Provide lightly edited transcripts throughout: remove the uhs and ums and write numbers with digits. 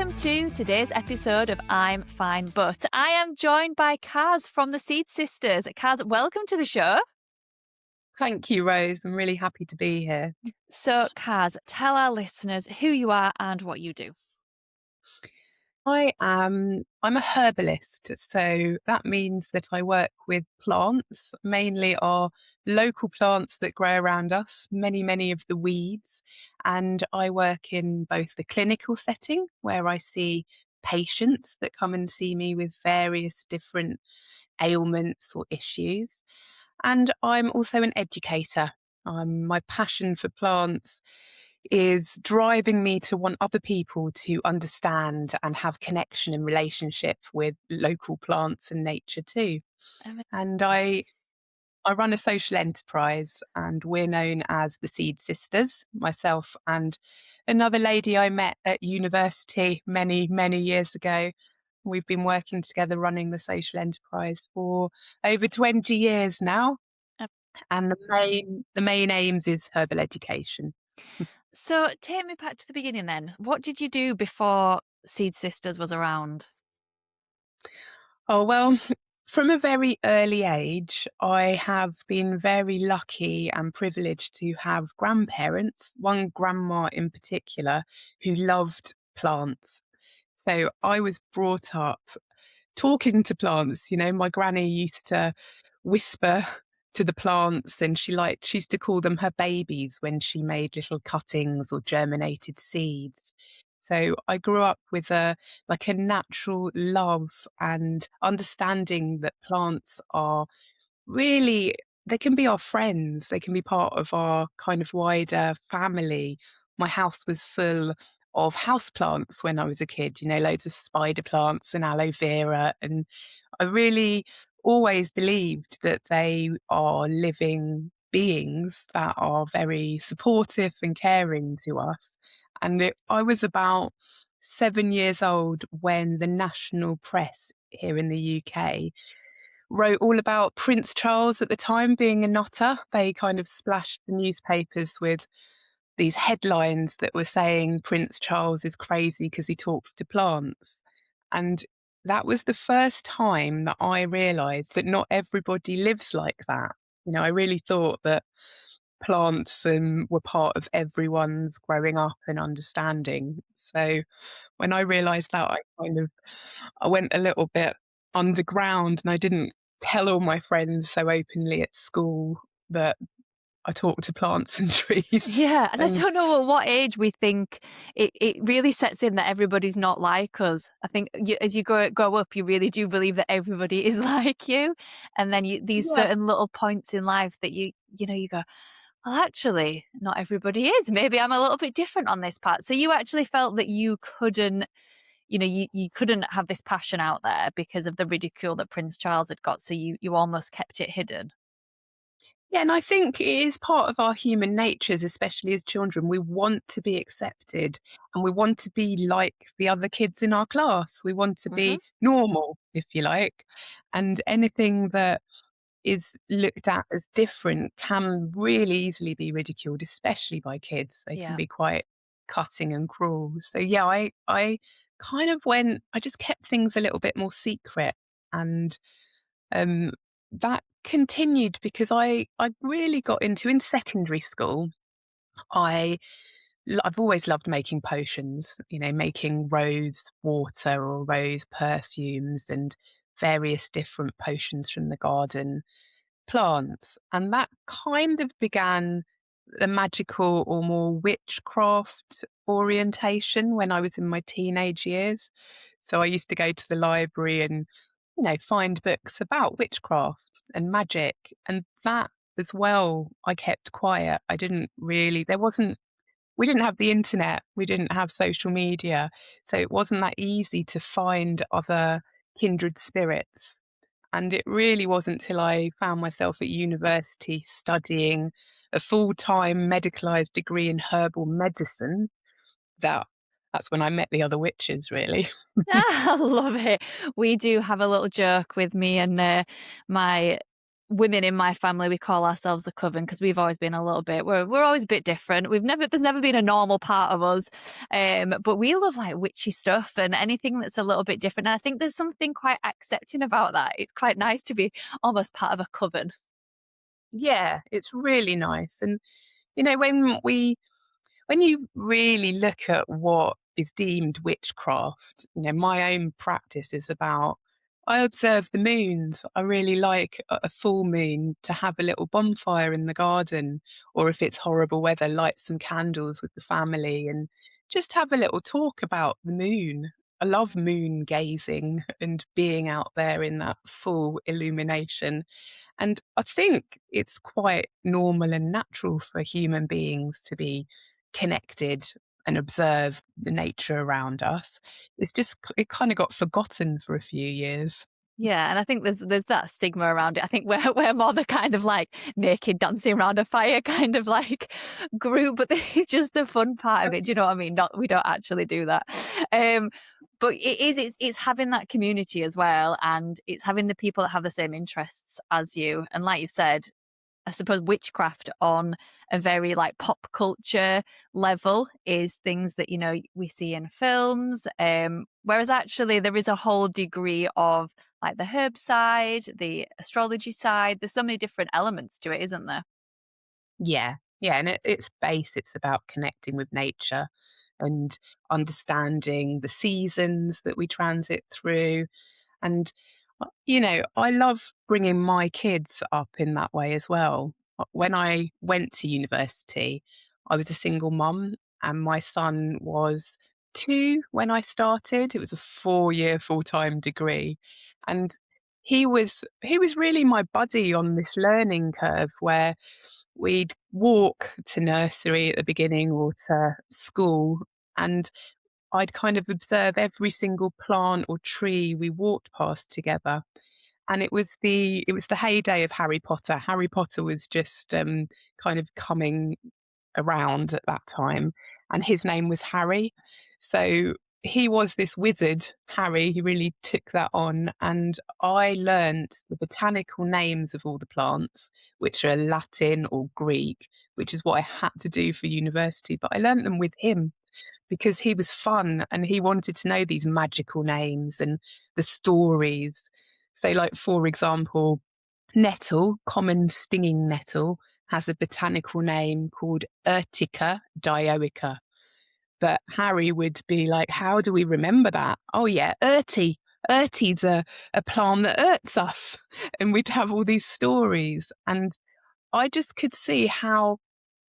welcome to today's episode of I'm Fine But. I am joined by Kaz from the Seed Sistas. Kaz, welcome to the show. Thank you, Rose. I'm really happy to be here. So, Kaz, tell our listeners who you are and what you do. I'm a herbalist, so that means that I work with plants, mainly our local plants that grow around us, many of the weeds. And I work in both the clinical setting where I see patients that come and see me with various different ailments or issues. And I'm also an educator. My passion for plants is driving me to want other people to understand and have connection and relationship with local plants and nature too. And I run a social enterprise and we're known as the Seed Sistas, myself and another lady I met at university many years ago. We've been working together running the social enterprise for over 20 years now. Um, And the main aims is herbal education. So, take me back to the beginning then. What did you do before Seed Sistas was around? Oh, well, from a very early age, I have been very lucky and privileged to have grandparents, one grandma in particular, who loved plants. So I was brought up talking to plants. You know, my granny used to whisper to the plants and she used to call them her babies when she made little cuttings or germinated seeds. So I grew up with a natural love and understanding that plants are really, they can be our friends. They can be part of our kind of wider family. My house was full of house plants when I was a kid, you know, loads of spider plants and aloe vera. And I really always believed that they are living beings that are very supportive and caring to us. I was about 7 years old when the national press here in the UK wrote all about Prince Charles at the time being a nutter. They kind of splashed the newspapers with these headlines that were saying Prince Charles is crazy because he talks to plants. And that was the first time that I realised that not everybody lives like that. You know, I really thought that plants were part of everyone's growing up and understanding. So when I realised that, I went a little bit underground and I didn't tell all my friends so openly at school that I talk to plants and trees. Yeah, and I And don't know at what age we think it really sets in that everybody's not like us. I think as you grow up, you really do believe that everybody is like you, and then these yeah, certain little points in life that you go, well, actually, not everybody is. Maybe I'm a little bit different on this part. So you actually felt that you couldn't, you couldn't have this passion out there because of the ridicule that Prince Charles had got. So you almost kept it hidden. yeah, and I think it is part of our human natures, especially as children. We want to be accepted and we want to be like the other kids in our class. We want to Hmm. be normal, if you like. And anything that is looked at as different can really easily be ridiculed, especially by kids. They can Yeah. be quite cutting and cruel. So yeah, I kind of I just kept things a little bit more secret. And um, that continued because I really got into in secondary school. I I've always loved making potions, you know, making rose water or rose perfumes and various different potions from the garden plants. And that kind of began the magical or more witchcraft orientation when I was in my teenage years. So I used to go to the library and, you know, find books about witchcraft and magic. And that as well, I kept quiet. I didn't really, we didn't have the internet, we didn't have social media. So it wasn't that easy to find other kindred spirits. And it really wasn't till I found myself at university studying a full-time medicalised degree in herbal medicine that that's when I met the other witches, really. I love it. We do have a little joke with me and my women in my family, we call ourselves the coven because we've always been a little bit, we're always a bit different. There's never been a normal part of us. But we love like witchy stuff and anything that's a little bit different. And I think there's something quite accepting about that. It's quite nice to be almost part of a coven. Yeah, it's really nice. And, you know, when you really look at what is deemed witchcraft, you know, my own practice is about I observe the moons. I really like a full moon to have a little bonfire in the garden, or if it's horrible weather, light some candles with the family and just have a little talk about the moon. I love moon gazing and being out there in that full illumination. And I think it's quite normal and natural for human beings to be connected and observe the nature around us. It's just it kind of got forgotten for a few years. Yeah, and I think there's that stigma around it. I think we're more the kind of like naked dancing around a fire kind of like group, but it's just the fun part of it. Do you know what I mean? Not we don't actually do that. Um, but it's having that community as well, and it's having the people that have the same interests as you. And like you said, I suppose witchcraft on a very like pop culture level is things that, you know, we see in films. Whereas actually there is a whole degree of like the herb side, the astrology side. There's so many different elements to it, isn't there? Yeah, yeah, and at its base, it's about connecting with nature and understanding the seasons that we transit through. And, you know, I love bringing my kids up in that way as well. When I went to university, I was a single mum and my son was 2 when I started. It was a 4-year full-time degree. And he was really my buddy on this learning curve where we'd walk to nursery at the beginning or to school, and I'd kind of observe every single plant or tree we walked past together. And it was the heyday of Harry Potter. Harry Potter was just kind of coming around at that time, and his name was Harry. So he was this wizard, Harry. He really took that on, and I learnt the botanical names of all the plants, which are Latin or Greek, which is what I had to do for university. But I learnt them with him because he was fun and he wanted to know these magical names and the stories. So, like, for example, nettle, common stinging nettle, has a botanical name called Urtica dioica. But Harry would be like, how do we remember that? Oh, yeah, Urti. Urti's a plant that hurts us. And we'd have all these stories. And I just could see how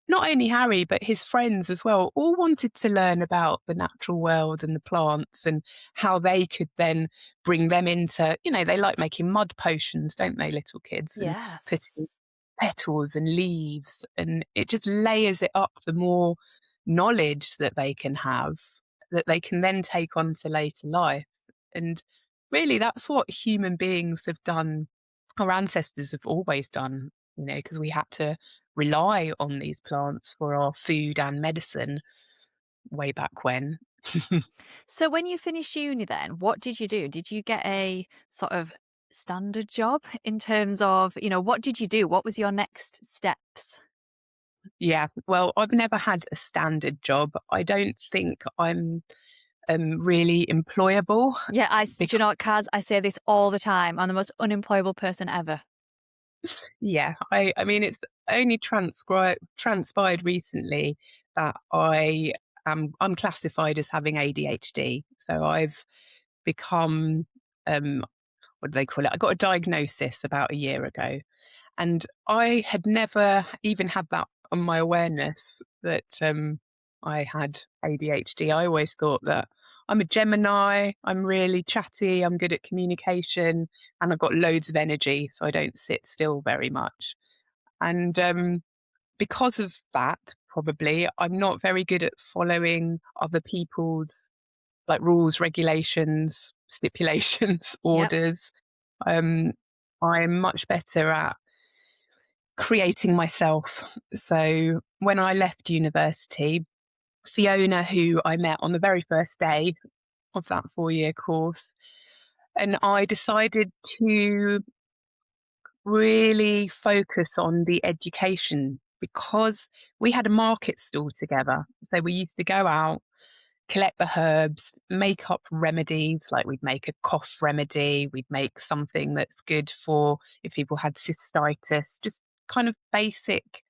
not only Harry, but his friends as well, all wanted to learn about the natural world and the plants and how they could then bring them into, you know, they like making mud potions, don't they, little kids, and Yeah. putting petals and leaves. And it just layers it up the more knowledge that they can have, that they can then take on to later life. And really, that's what human beings have done. Our ancestors have always done, you know, because we had to rely on these plants for our food and medicine way back when. So when you finished uni then, what did you do? Did you get a sort of standard job in terms of, you know, what did you do? What was your next steps? Yeah, well, I've never had a standard job. I don't think I'm really employable Yeah, do you because, know what, Kaz? I say this all the time. I'm the most unemployable person ever. yeah, I mean, it's only transpired recently that I'm classified as having ADHD. So I've become, um, what do they call it? I got a diagnosis about a year ago. And I had never even had that on my awareness that I had ADHD. I always thought that I'm a Gemini, I'm really chatty, I'm good at communication, and I've got loads of energy, so I don't sit still very much. And because of that, probably, I'm not very good at following other people's like rules, regulations, stipulations, Yep. orders. Um, I'm much better at creating myself. So when I left university, Fiona, who I met on the very first day of that 4-year course, and I decided to really focus on the education because we had a market stall together. So we used to go out, collect the herbs, make up remedies, like we'd make a cough remedy, we'd make something that's good for if people had cystitis, just kind of basic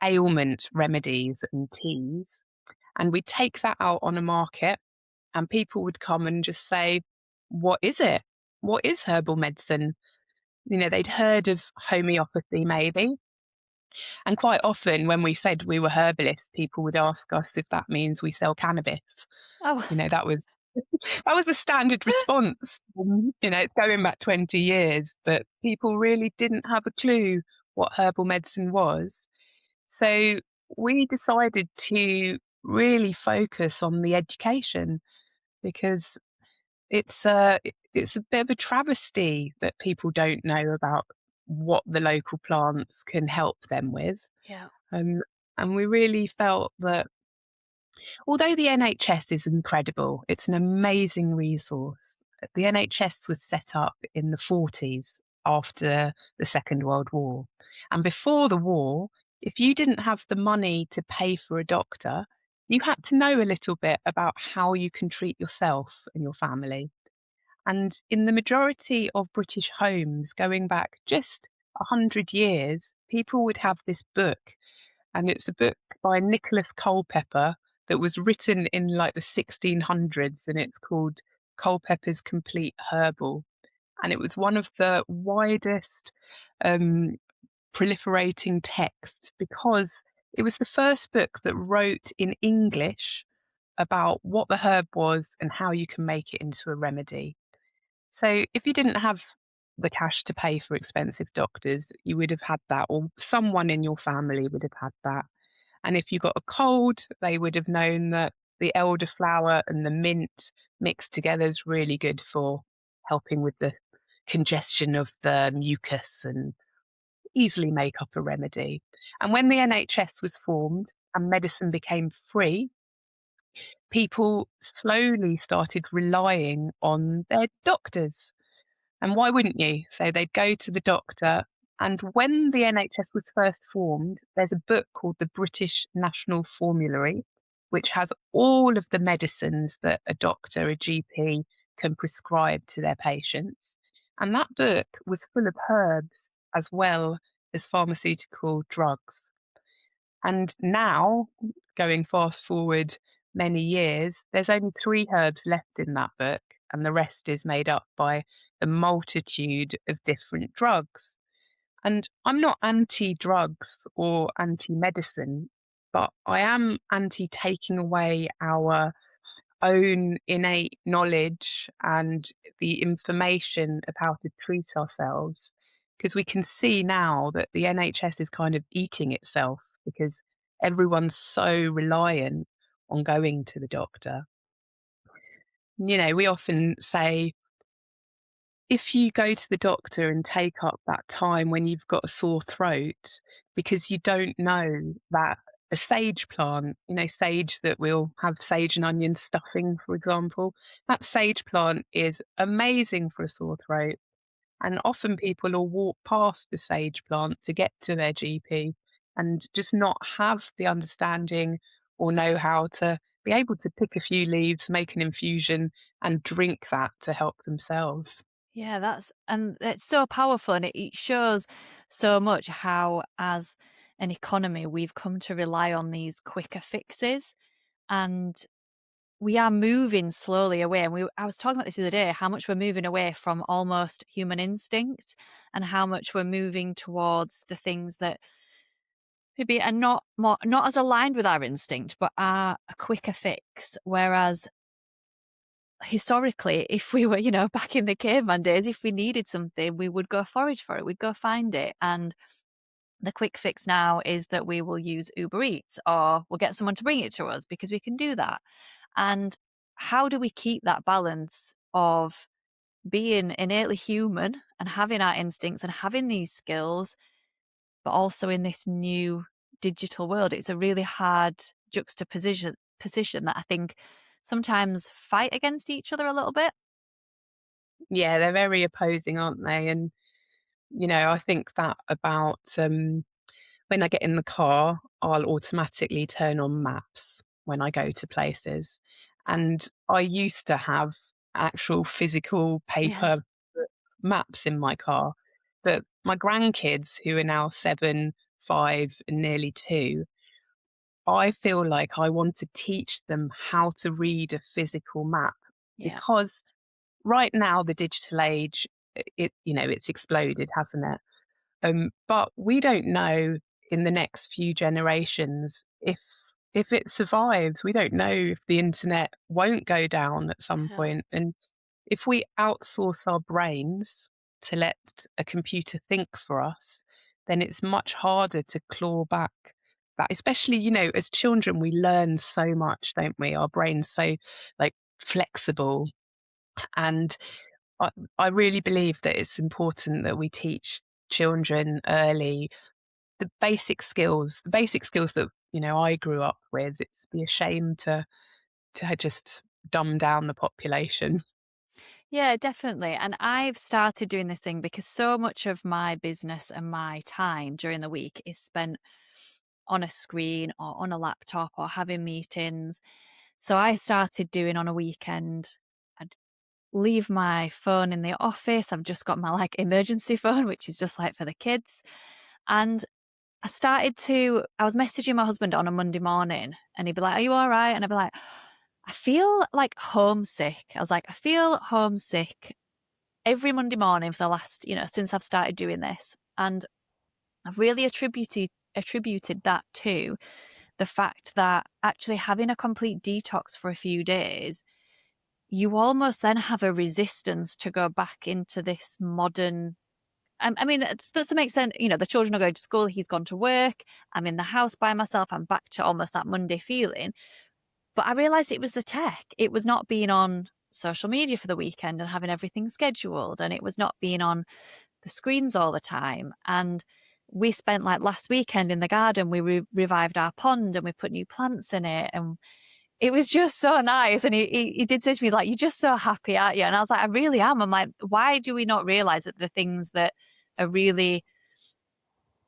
ailment remedies and teas. And we'd take that out on a market, and people would come and just say, "What is it? What is herbal medicine?" They'd heard of homeopathy maybe. And quite often when we said we were herbalists, people would ask us if that means we sell cannabis. Oh, That was that was a standard response. It's going back 20 years, but people really didn't have a clue what herbal medicine was. So we decided to really focus on the education because it's a bit of a travesty that people don't know about what the local plants can help them with. yeah, Um, and we really felt that although the NHS is incredible, it's an amazing resource. The NHS was set up in the 40s after the Second World War. And before the war, if you didn't have the money to pay for a doctor, you had to know a little bit about how you can treat yourself and your family. And in the majority of British homes, going back just 100 years, people would have this book. And it's a book by Nicholas Culpeper that was written in like the 1600s, and it's called Culpeper's Complete Herbal. And it was one of the widest um, proliferating texts because it was the first book that wrote in English about what the herb was and how you can make it into a remedy. So if you didn't have the cash to pay for expensive doctors, you would have had that, or someone in your family would have had that. And if you got a cold, they would have known that the elderflower and the mint mixed together is really good for helping with the congestion of the mucus and easily make up a remedy. And when the NHS was formed and medicine became free, people slowly started relying on their doctors. And why wouldn't you? So they'd go to the doctor. And when the NHS was first formed, there's a book called the British National Formulary, which has all of the medicines that a doctor, a GP, can prescribe to their patients. And that book was full of herbs as well as pharmaceutical drugs. And now, going fast forward many years, there's only three herbs left in that book, and the rest is made up by a multitude of different drugs. And I'm not anti drugs or anti medicine, but I am anti taking away our own innate knowledge and the information of how to treat ourselves. Because we can see now that the NHS is kind of eating itself because everyone's so reliant on going to the doctor. We often say if you go to the doctor and take up that time when you've got a sore throat because you don't know that a sage plant, sage that we'll have sage and onion stuffing, for example, that sage plant is amazing for a sore throat. And often people will walk past the sage plant to get to their GP and just not have the understanding or know how to be able to pick a few leaves, make an infusion, and drink that to help themselves. yeah, and it's so powerful, and it shows so much how, as an economy, we've come to rely on these quicker fixes, and we are moving slowly away. And I was talking about this the other day, how much we're moving away from almost human instinct, and how much we're moving towards the things that maybe are not as aligned with our instinct, but are a quicker fix. Whereas historically, if we were, back in the caveman days, if we needed something, we would go forage for it, we'd go find it. And the quick fix now is that we will use Uber Eats, or we'll get someone to bring it to us because we can do that. And how do we keep that balance of being innately human and having our instincts and having these skills, but also in this new digital world? It's a really hard juxtaposition that I think sometimes fight against each other a little bit. Yeah, they're very opposing, aren't they? And I think that about when I get in the car, I'll automatically turn on maps when I go to places. And I used to have actual physical Yeah. paper maps in my car. But my grandkids, who are now 7, 5, and nearly 2, I feel like I want to teach them how to read a physical map Yeah. because right now, the digital age, it's exploded, hasn't it? But we don't know in the next few generations if it survives. We don't know if the internet won't go down at some Yeah. point. And if we outsource our brains to let a computer think for us, then it's much harder to claw back that. Especially, as children, we learn so much, don't we? Our brains so like flexible, and I, I really believe that it's important that we teach children early the basic skills that I grew up with. It's be a shame to just dumb down the population. Yeah, definitely. And I've started doing this thing because so much of my business and my time during the week is spent on a screen or on a laptop or having meetings. So I started doing on a weekend, I'd leave my phone in the office. I've just got my like emergency phone, which is just like for the kids. And I was messaging my husband on a Monday morning and he'd be like, "Are you all right?" And I'd be like, "I feel like homesick." I was like, "I feel homesick every Monday morning for the last, since I've started doing this." And I've really attributed that to the fact that actually having a complete detox for a few days, you almost then have a resistance to go back into this modern. I mean, to some extent, the children are going to school, he's gone to work, I'm in the house by myself, I'm back to almost that Monday feeling. But I realized it was the tech. It was not being on social media for the weekend and having everything scheduled, and it was not being on the screens all the time. And we spent like last weekend in the garden, we revived our pond and we put new plants in it. And it was just so nice. And he did say to me, he's like, "You're just so happy, aren't you?" And I was like, "I really am." I'm like, why do we not realize that the things that are really,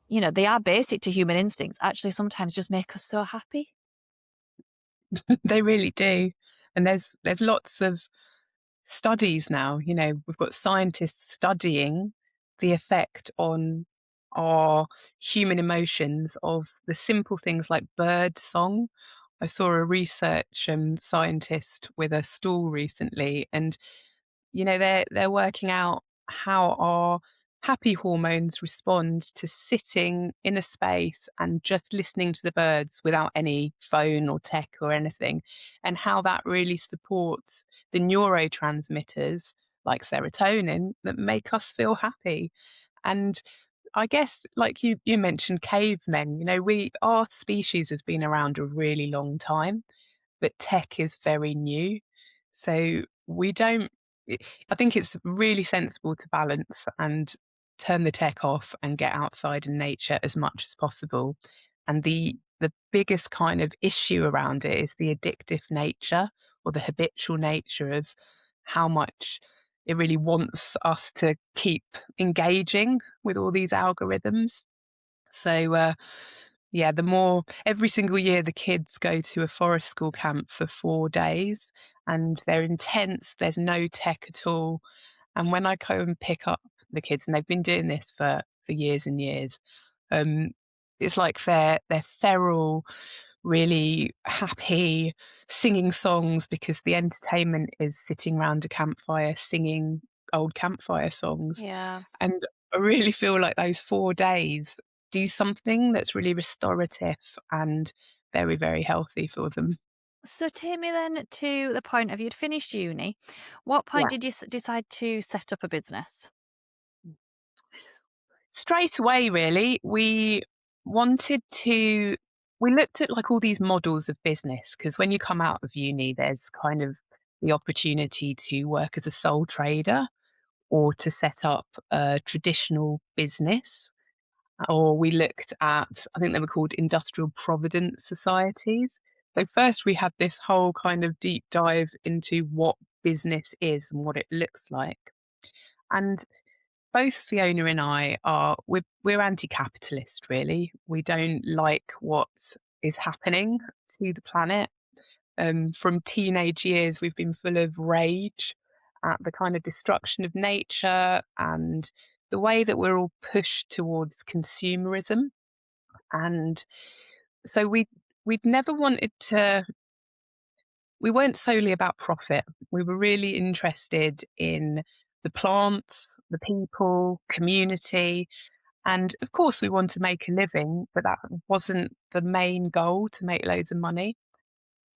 they are basic to human instincts actually sometimes just make us so happy? They really do. And there's lots of studies now. We've got scientists studying the effect on our human emotions of the simple things like bird song. I saw a research scientist with a stool recently, and they're working out how our happy hormones respond to sitting in a space and just listening to the birds without any phone or tech or anything, and how that really supports the neurotransmitters like serotonin that make us feel happy. And I guess, like you mentioned, cavemen. Our species has been around a really long time, but tech is very new. So we don't, I think it's really sensible to balance and turn the tech off and get outside in nature as much as possible. And the biggest kind of issue around it is the addictive nature or the habitual nature of how much it really wants us to keep engaging with all these algorithms. So, yeah, the more every single year the kids go to a forest school camp for 4 days and they're intense, there's no tech at all. And when I go and pick up the kids, and they've been doing this for years and years, um, it's like they're feral, really happy, singing songs because the entertainment is sitting round a campfire singing old campfire songs. Yeah. And I really feel like those 4 days do something that's really restorative and very, very healthy for them. So take me then to the point of you'd finished uni. What point Yeah. did you decide to set up a business? Straight away, really, wanted to we looked at, like, all these models of business because when you come out of uni, there's kind of the opportunity to work as a sole trader or to set up a traditional business. Or we looked at, I think they were called industrial providence societies. So first we had this whole kind of deep dive into what business is and what it looks like. And both Fiona and I are we're anti-capitalist, really. We don't like what is happening to the planet. From teenage years, we've been full of rage at the kind of destruction of nature and the way that we're all pushed towards consumerism. And so we'd never wanted to. We weren't solely about profit. We were really interested in the plants, the people, community, and of course, we want to make a living, but that wasn't the main goal to make loads of money.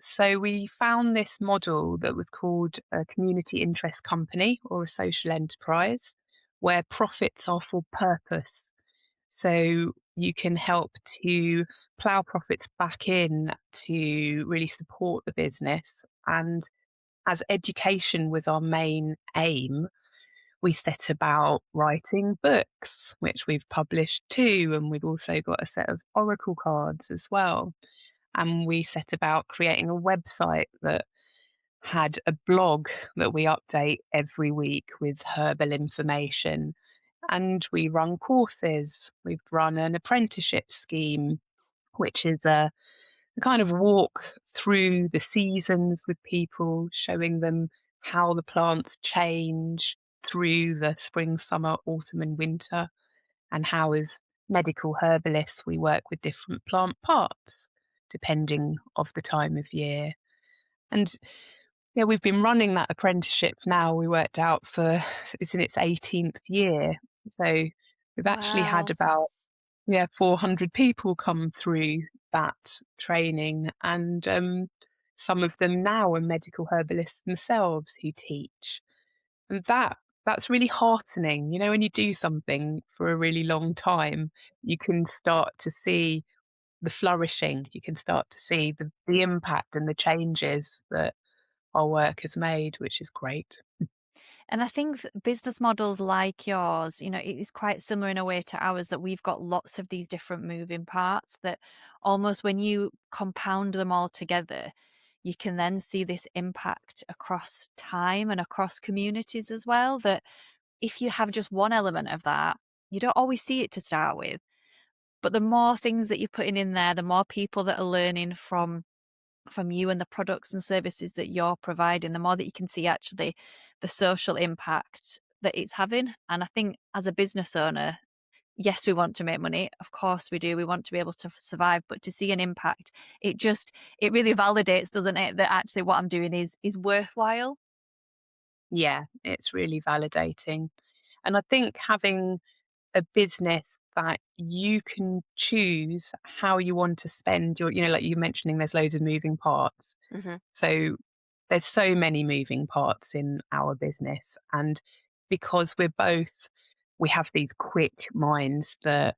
So we found this model that was called a community interest company or a social enterprise, where profits are for purpose. So you can help to plough profits back in to really support the business. And as education was our main aim, we set about writing books, which we've published too, and we've also got a set of oracle cards as well. And we set about creating a website that had a blog that we update every week with herbal information. And we run courses. We've run an apprenticeship scheme, which is a kind of walk through the seasons with people, showing them how the plants change through the spring, summer, autumn, and winter, and how, as medical herbalists, we work with different plant parts depending of the time of year. And yeah, we've been running that apprenticeship now. We worked out for it's in its 18th year. So we've actually had Wow. about 400 people come through that training, and some of them now are medical herbalists themselves who teach. And that's really heartening. You know, when you do something for a really long time, you can start to see the flourishing. You can start to see the impact and the changes that our work has made, which is great. And I think business models like yours, it is quite similar in a way to ours that we've got lots of these different moving parts that almost when you compound them all together, you can then see this impact across time and across communities as well. That if you have just one element of that, you don't always see it to start with. But the more things that you're putting in there, the more people that are learning from you and the products and services that you're providing, the more that you can see actually the social impact that it's having. And I think as a business owner, yes, we want to make money. Of course we do. We want to be able to survive, but to see an impact, it really validates, doesn't it, that actually what I'm doing is worthwhile. Yeah, it's really validating. And I think having a business that you can choose how you want to spend your, like you mentioning, there's loads of moving parts. Hmm. So there's so many moving parts in our business. And because we have these quick minds that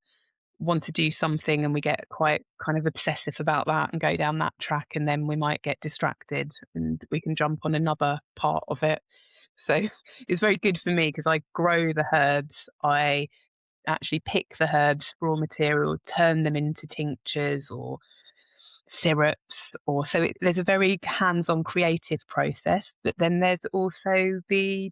want to do something, and we get quite kind of obsessive about that and go down that track, and then we might get distracted and we can jump on another part of it. So it's very good for me because I grow the herbs. I actually pick the herbs, raw material, turn them into tinctures or syrups, or so there's a very hands-on creative process. But then there's also the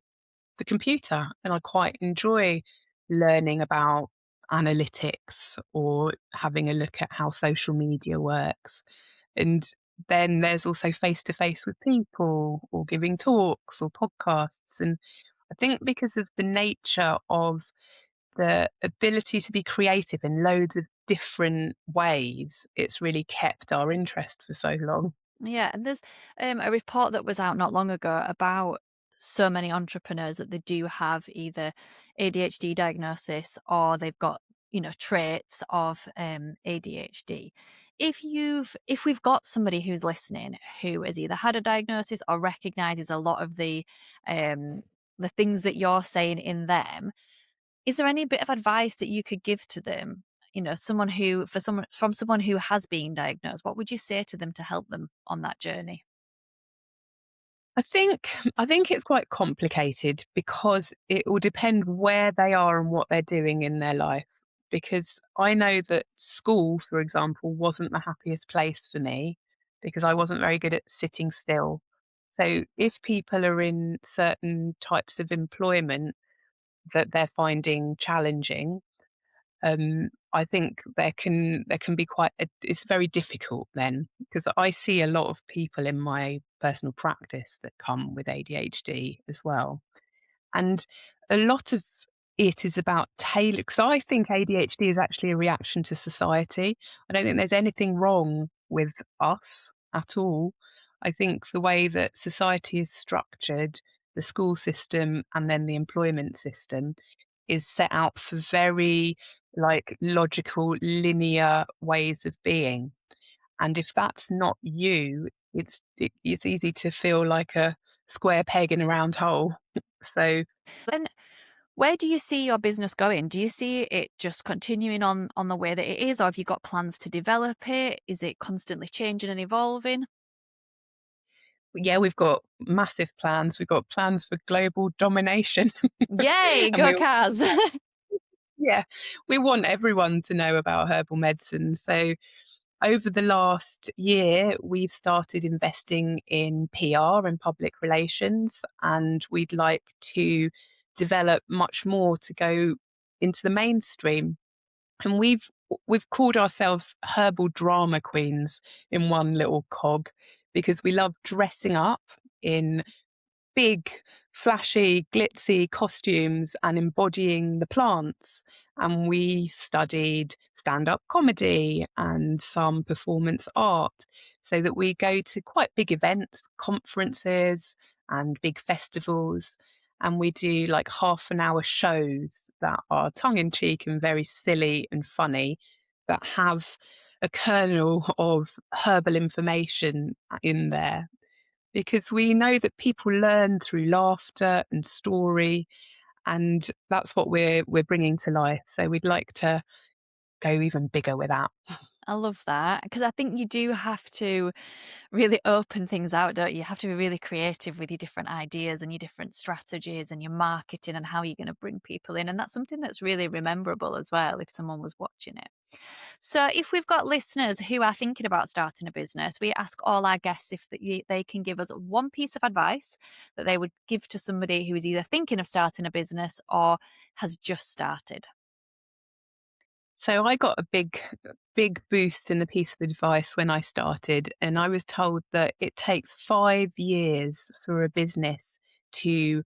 computer, and I quite enjoy learning about analytics or having a look at how social media works. And then there's also face to face with people or giving talks or podcasts. And I think because of the nature of the ability to be creative in loads of different ways, it's really kept our interest for so long. Yeah, and there's a report that was out not long ago about so many entrepreneurs that they do have either ADHD diagnosis or they've got traits of ADHD. If we've got somebody who's listening who has either had a diagnosis or recognizes a lot of the things that you're saying in them, is there any bit of advice that you could give to them? Someone who for someone from someone who has been diagnosed, what would you say to them to help them on that journey? I think it's quite complicated because it will depend where they are and what they're doing in their life. Because I know that school, for example, wasn't the happiest place for me because I wasn't very good at sitting still. So if people are in certain types of employment, that they're finding challenging, I think there can be it's very difficult then, because I see a lot of people in my personal practice that come with ADHD as well. And a lot of it is about tailor, because I think ADHD is actually a reaction to society. I don't think there's anything wrong with us at all. I think the way that society is structured, the school system and then the employment system, is set out for very like logical, linear ways of being. And if that's not you, it's easy to feel like a square peg in a round hole. So Then where do you see your business going? Do you see it just continuing on the way that it is, or have you got plans to develop it? Is it constantly changing and evolving? yeah, we've got massive plans. We've got plans for global domination. Yay, And go Kaz. yeah, we want everyone to know about herbal medicine. So over the last year, we've started investing in PR and public relations, and we'd like to develop much more to go into the mainstream. And we've called ourselves herbal drama queens in one little cog, because we love dressing up in big, flashy, glitzy costumes and embodying the plants. And we studied stand up comedy and some performance art, so that we go to quite big events, conferences, and big festivals. And we do like half an hour shows that are tongue in cheek and very silly and funny, that have a kernel of herbal information in there, because we know that people learn through laughter and story, and that's what we're bringing to life. So we'd like to go even bigger with that. I love that because I think you do have to really open things out, don't you? You have to be really creative with your different ideas and your different strategies and your marketing and how you're going to bring people in. And that's something that's really rememberable as well if someone was watching it. So, if we've got listeners who are thinking about starting a business, we ask all our guests if they can give us one piece of advice that they would give to somebody who is either thinking of starting a business or has just started. So I got a big boost in the piece of advice when I started, and I was told that it takes 5 years for a business to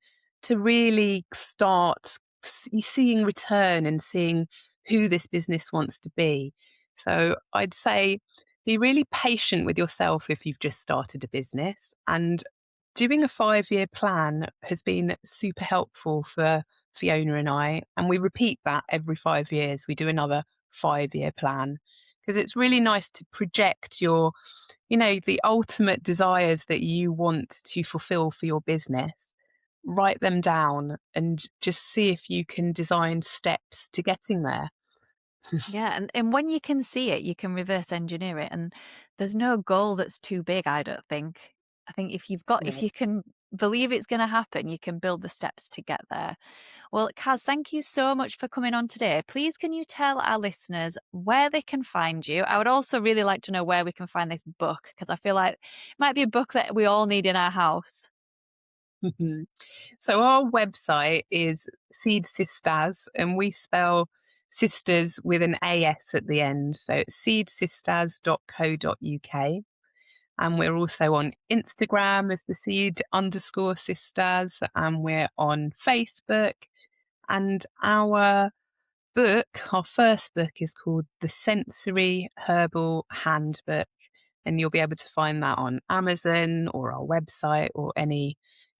really start seeing return and seeing who this business wants to be. So I'd say be really patient with yourself if you've just started a business, and doing a 5-year plan has been super helpful for Fiona and I, and we repeat that every 5 years. We do another 5-year plan, because it's really nice to project the ultimate desires that you want to fulfill for your business. Write them down and just see if you can design steps to getting there. Yeah, and when you can see it, you can reverse engineer it, and there's no goal that's too big, I don't think. I think if No. you can believe it's gonna happen, you can build the steps to get there. Well, Kaz, thank you so much for coming on today. Please, can you tell our listeners where they can find you? I would also really like to know where we can find this book, because I feel like it might be a book that we all need in our house. So our website is Seed Sistas, and we spell sisters with an AS at the end. So it's seedsistas.co.uk. And we're also on Instagram as the seed_sisters, and we're on Facebook. And our first book is called The Sensory Herbal Handbook. And you'll be able to find that on Amazon or our website or any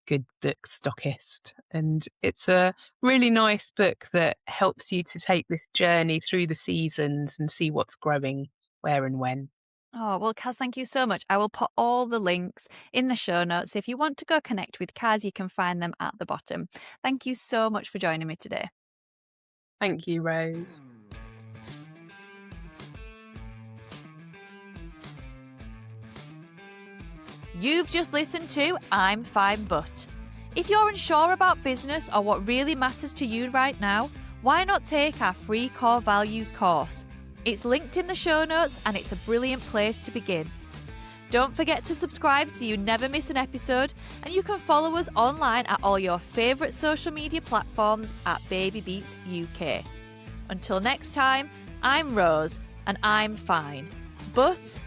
good book stockist. And it's a really nice book that helps you to take this journey through the seasons and see what's growing where and when. Oh, well, Kaz, thank you so much. I will put all the links in the show notes. If you want to go connect with Kaz, you can find them at the bottom. Thank you so much for joining me today. Thank you, Rose. You've just listened to I'm Fine But. If you're unsure about business or what really matters to you right now, why not take our free core values course? It's linked in the show notes and it's a brilliant place to begin. Don't forget to subscribe so you never miss an episode, and you can follow us online at all your favourite social media platforms at Baby Beats UK. Until next time, I'm Rose, and I'm fine. But,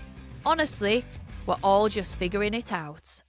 honestly, we're all just figuring it out.